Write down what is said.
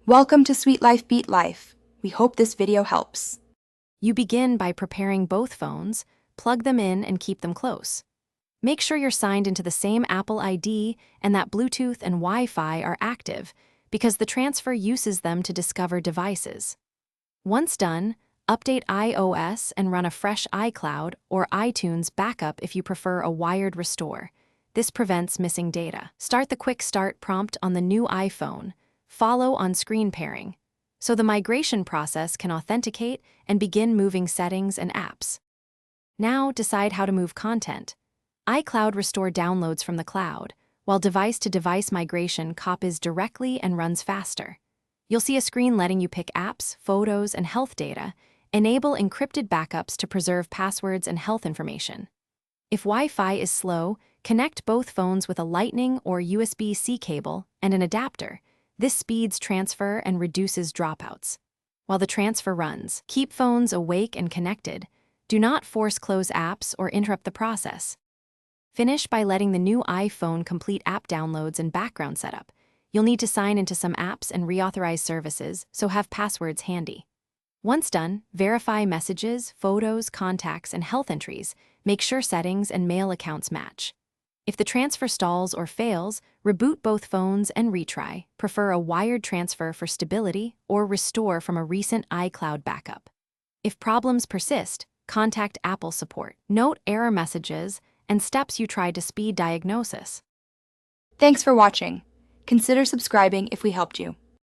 Welcome to Sweet Life Beat Life. We hope this video helps. You begin by preparing both phones, plug them in, and keep them close. Make sure you're signed into the same Apple ID and that Bluetooth and Wi-Fi are active, because the transfer uses them to discover devices. Once done, update iOS and run a fresh iCloud or iTunes backup if you prefer a wired restore. This prevents missing data. Start the Quick Start prompt on the new iPhone. Follow on screen pairing, so the migration process can authenticate and begin moving settings and apps. Now decide how to move content. iCloud restore downloads from the cloud, while device-to-device migration copies directly and runs faster. You'll see a screen letting you pick apps, photos, and health data. Enable encrypted backups to preserve passwords and health information. If Wi-Fi is slow, connect both phones with a Lightning or USB-C cable and an adapter. This speeds transfer and reduces dropouts. While the transfer runs, keep phones awake and connected. Do not force close apps or interrupt the process. Finish by letting the new iPhone complete app downloads and background setup. You'll need to sign into some apps and reauthorize services, so have passwords handy. Once done, verify messages, photos, contacts, and health entries. Make sure settings and mail accounts match. If the transfer stalls or fails, reboot both phones and retry. Prefer a wired transfer for stability or restore from a recent iCloud backup. If problems persist, contact Apple support. Note error messages and steps you tried to speed diagnosis. Thanks for watching. Consider subscribing if we helped you.